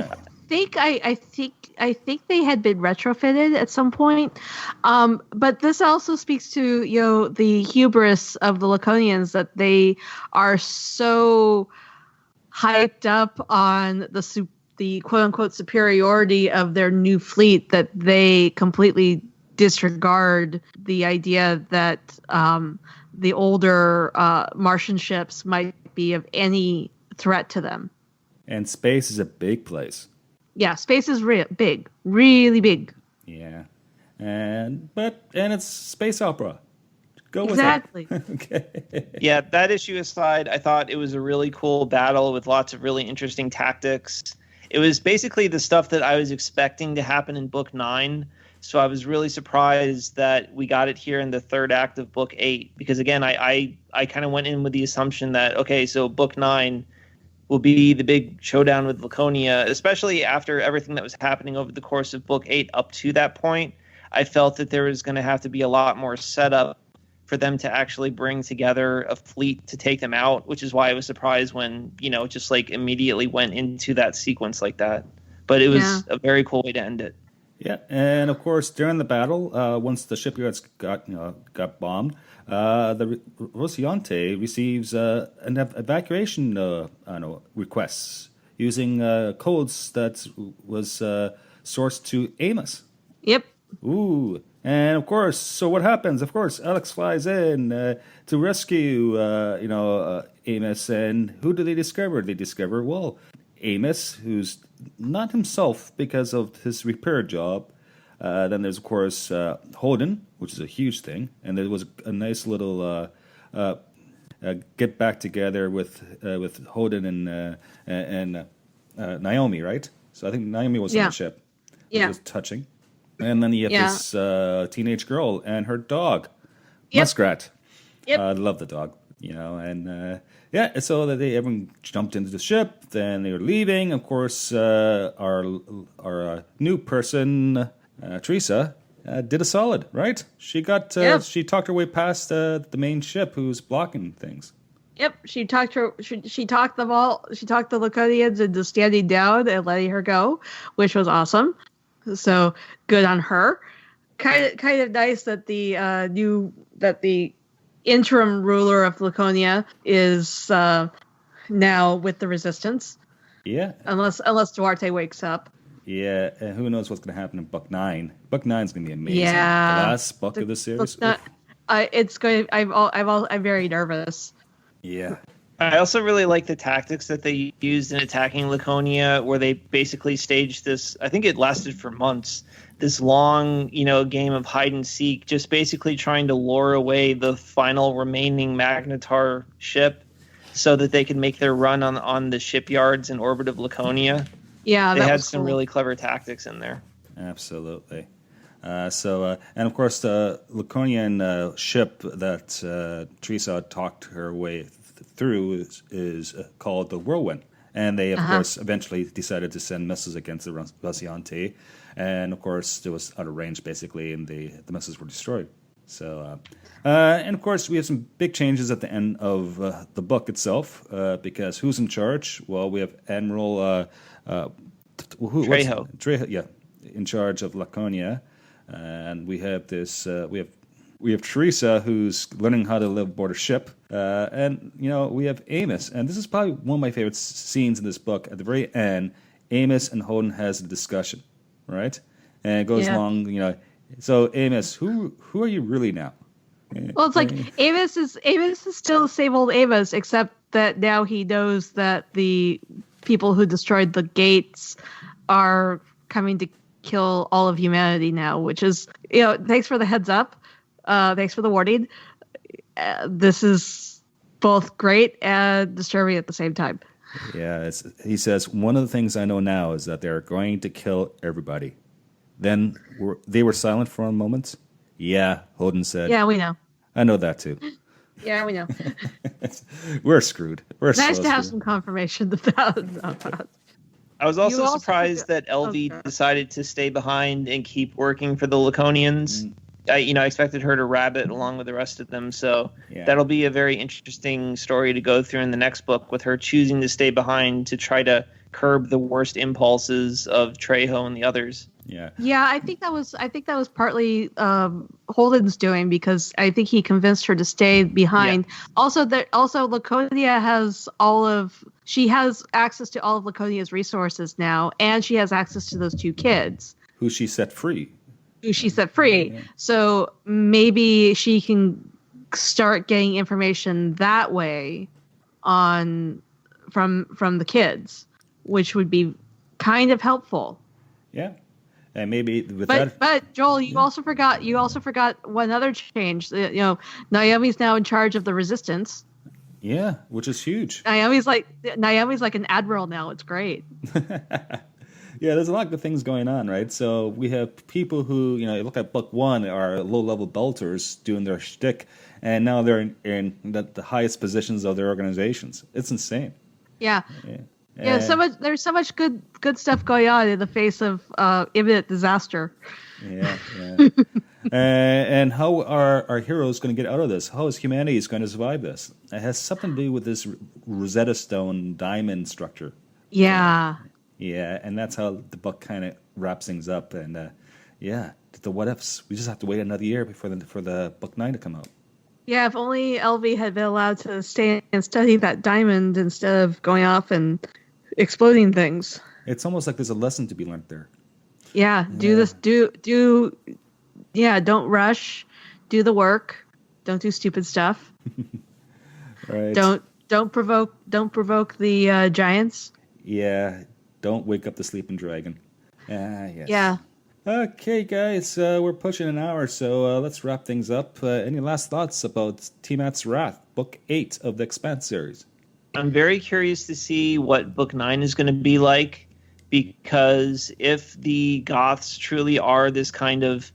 I think they had been retrofitted at some point, but this also speaks to the hubris of the Laconians, that they are so hyped up on the quote unquote superiority of their new fleet that they completely disregard the idea that the older Martian ships might be of any threat to them. And space is a big place. Yeah, space is big, really big. Yeah, and it's space opera. Go with exactly. it. Okay. Yeah, that issue aside, I thought it was a really cool battle with lots of really interesting tactics. It was basically the stuff that I was expecting to happen in Book 9. So I was really surprised that we got it here in the 3rd act of Book 8. Because again, I kind of went in with the assumption that, okay, so Book 9 will be the big showdown with Laconia, especially after everything that was happening over the course of Book 8 up to that point. I felt that there was going to have to be a lot more setup for them to actually bring together a fleet to take them out, which is why I was surprised when, just like immediately went into that sequence like that. But it was a very cool way to end it. Yeah, and of course, during the battle, once the shipyards got bombed, the Rociante receives an evacuation requests using codes that was sourced to Amos. Yep. Ooh, and of course, so what happens? Of course, Alex flies in to rescue, Amos, and who do they discover? They discover, Amos, who's not himself because of his repair job. Then there's, of course, Holden, which is a huge thing. And there was a nice little get back together with Holden and Naomi, right? So I think Naomi was on the ship. Which was touching. And then you have this teenage girl and her dog, Muskrat. Yep. I love the dog, and... so that everyone jumped into the ship. Then they were leaving. Of course, our new person, Teresa, did a solid, right? She got she talked her way past the main ship, who's blocking things. Yep, she talked them all. She talked the Laconians into standing down and letting her go, which was awesome. So good on her. kind of nice that the interim ruler of Laconia is now with the Resistance. Yeah. Unless Duarte wakes up. Yeah, and who knows what's going to happen in Book 9. Book 9 is going to be amazing. Yeah. The last book of the series. I'm very nervous. Yeah. I also really like the tactics that they used in attacking Laconia, where they basically staged this. I think it lasted for months. This long, game of hide and seek, just basically trying to lure away the final remaining Magnetar ship, so that they could make their run on the shipyards in orbit of Laconia. Yeah, they that had was some cool. really clever tactics in there. Absolutely. And of course, the Laconian ship that Teresa talked her way through is called the Whirlwind. And they, of course, eventually decided to send missiles against the Vaciante. And, of course, it was out of range, basically, and the missiles were destroyed. So, and, of course, we have some big changes at the end of the book itself, because who's in charge? Well, we have Admiral... Trejo. Trejo, yeah, in charge of Laconia. And we have this... We have Teresa, who's learning how to live aboard a ship. And, we have Amos. And this is probably one of my favorite scenes in this book. At the very end, Amos and Holden has a discussion, right? And it goes along, So, Amos, who are you really now? Well, it's like Amos is still the same old Amos, except that now he knows that the people who destroyed the gates are coming to kill all of humanity now, which is, thanks for the heads up. Thanks for the warning. This is both great and disturbing at the same time. Yeah, he says, one of the things I know now is that they're going to kill everybody. Then they were silent for a moment. Yeah, Holden said. Yeah, we know. I know that too. Yeah, we know. We're screwed. We're nice so to have screwed. some confirmation that. I was also surprised that LV okay. decided to stay behind and keep working for the Laconians. I expected her to rabbit along with the rest of them, so that'll be a very interesting story to go through in the next book, with her choosing to stay behind to try to curb the worst impulses of Trejo and the others. Yeah, I think that was partly Holden's doing, because I think he convinced her to stay behind. Yeah. Also Laconia has she has access to all of Laconia's resources now, and she has access to those two kids who she set free. Yeah. So maybe she can start getting information that way from the kids, which would be kind of helpful. Yeah. And maybe But Joel, you also forgot one other change. Naomi's now in charge of the Resistance. Yeah, which is huge. Naomi's like an admiral now. It's great. Yeah, there's a lot of good things going on, right? So we have people who, you look at book 1, are low-level belters doing their shtick, and now they're in the highest positions of their organizations. It's insane. Yeah. There's so much good stuff going on in the face of imminent disaster. Yeah. And how are our heroes going to get out of this? How is humanity going to survive this? It has something to do with this Rosetta Stone diamond structure. Yeah. Yeah, and that's how the book kind of wraps things up. And the what ifs. We just have to wait another year for the book 9 to come out. Yeah, if only LV had been allowed to stay and study that diamond instead of going off and exploding things. It's almost like there's a lesson to be learned there. Yeah, don't rush, do the work, don't do stupid stuff. Right. Don't provoke the giants. Yeah, don't wake up the sleeping dragon. Yes. Yeah. Okay, guys, we're pushing an hour, so let's wrap things up. Any last thoughts about Tiamat's Wrath, Book 8 of the Expanse series? I'm very curious to see what Book 9 is going to be like, because if the Goths truly are this kind of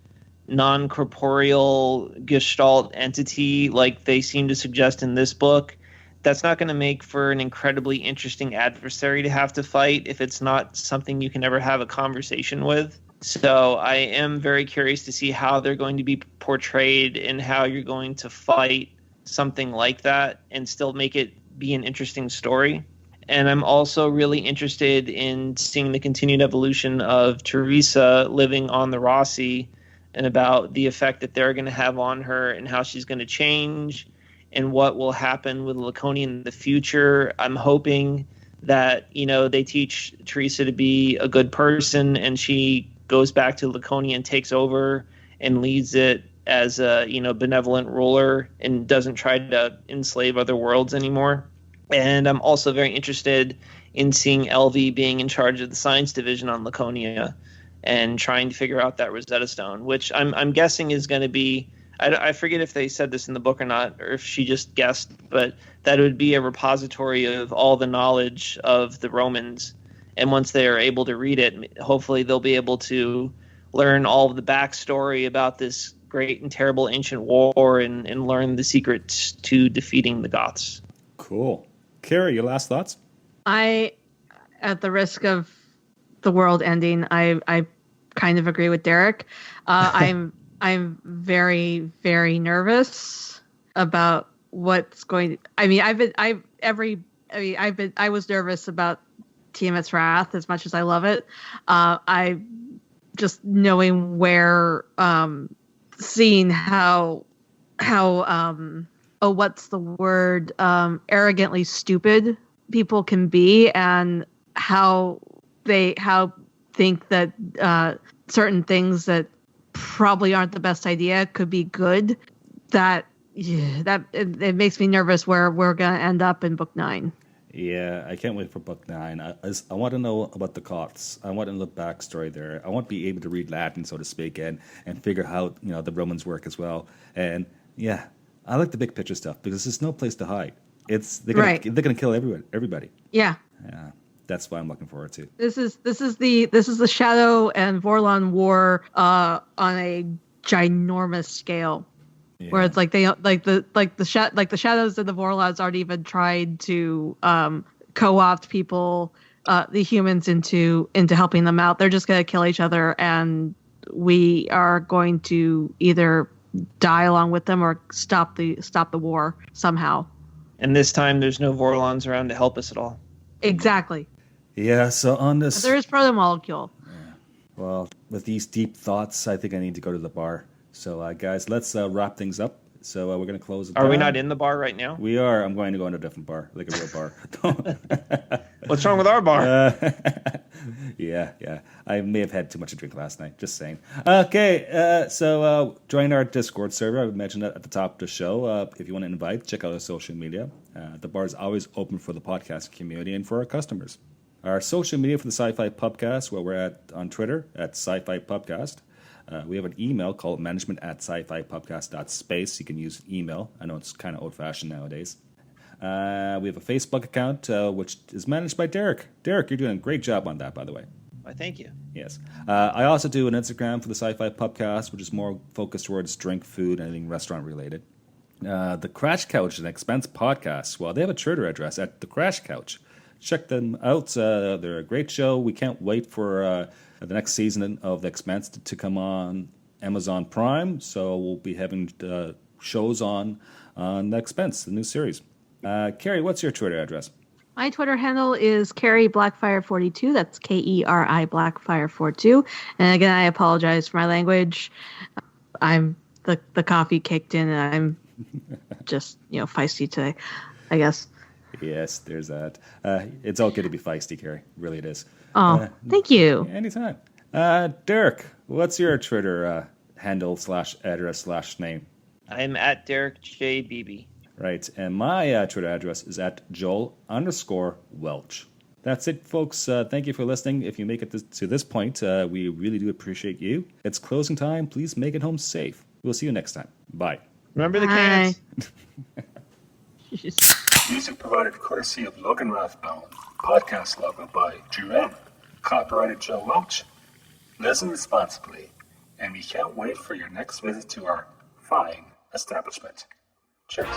non-corporeal gestalt entity like they seem to suggest in this book, that's not going to make for an incredibly interesting adversary to have to fight if it's not something you can ever have a conversation with. So I am very curious to see how they're going to be portrayed and how you're going to fight something like that and still make it be an interesting story. And I'm also really interested in seeing the continued evolution of Teresa living on the Rossi and about the effect that they're going to have on her and how she's going to change and what will happen with Laconian in the future. I'm hoping that, they teach Teresa to be a good person and she goes back to Laconia and takes over and leads it as a, benevolent ruler and doesn't try to enslave other worlds anymore. And I'm also very interested in seeing Elvie being in charge of the science division on Laconia and trying to figure out that Rosetta Stone, which I'm guessing is going to be, I forget if they said this in the book or not, or if she just guessed, but that it would be a repository of all the knowledge of the Romans. And once they are able to read it, hopefully they'll be able to learn all of the backstory about this great and terrible ancient war and learn the secrets to defeating the Goths. Cool. Carrie, your last thoughts? At the risk of the world ending, I kind of agree with Derek. I'm very, very nervous about what's going to, I was nervous about Tiamat's Wrath as much as I love it. I just knowing where, seeing how what's the word, arrogantly stupid people can be, and how think that certain things that probably aren't the best idea could be good. It makes me nervous where we're gonna end up in book 9. Yeah, I can't wait for book 9. I want to know about the Goths. I want to know the backstory there. I want to be able to read Latin, so to speak, and figure how the Romans work as well. And yeah, I like the big picture stuff because there's no place to hide. They're gonna kill everybody. Yeah. Yeah, that's what I'm looking forward to. This is the Shadow and Vorlon war on a ginormous scale. Yeah. Where it's like the Shadows and the Vorlons aren't even trying to co-opt people, the humans into helping them out. They're just going to kill each other, and we are going to either die along with them or stop the war somehow. And this time, there's no Vorlons around to help us at all. Exactly. Yeah. So on this, but there is protomolecule. Yeah. Well, with these deep thoughts, I think I need to go to the bar. So, guys, let's wrap things up. So we're going to close it down. Are we not in the bar right now? We are. I'm going to go into a different bar, like a real bar. What's wrong with our bar? Yeah. I may have had too much to drink last night. Just saying. Okay, so join our Discord server. I mentioned that at the top of the show. If you want to invite, check out our social media. The bar is always open for the podcast community and for our customers. Our social media for the SciFi Pubcast, where we're at on Twitter, at SciFi Pubcast. We have an email called management@scifipubcast.space. You can use email. I know it's kind of old-fashioned nowadays. We have a Facebook account, which is managed by Derek. Derek, you're doing a great job on that, by the way. Why, thank you. Yes. I also do an Instagram for the SciFi Pubcast, which is more focused towards drink, food, anything restaurant-related. The Crash Couch and Expanse Podcast. Well, they have a Twitter address at The Crash Couch. Check them out. They're a great show. We can't wait for the next season of The Expanse to come on Amazon Prime. So we'll be having shows on The Expanse, the new series. Carrie, what's your Twitter address? My Twitter handle is Carrie Blackfire42. That's KERI Blackfire42. And again, I apologize for my language. I'm the coffee kicked in, and I'm just feisty today, I guess. Yes, there's that. It's okay to be feisty, Carrie. Really, it is. Oh, thank you. Anytime. Derek, what's your Twitter handle /address/name? I'm at Derek J. Beebe. Right, and my Twitter address is at Joel_Welch. That's it, folks. Thank you for listening. If you make it to this point, we really do appreciate you. It's closing time. Please make it home safe. We'll see you next time. Bye. Remember the cans. Music provided courtesy of Logan Rathbone. Podcast logo by Drew M. Copyrighted Joe Welch. Listen responsibly, and we can't wait for your next visit to our fine establishment. Cheers.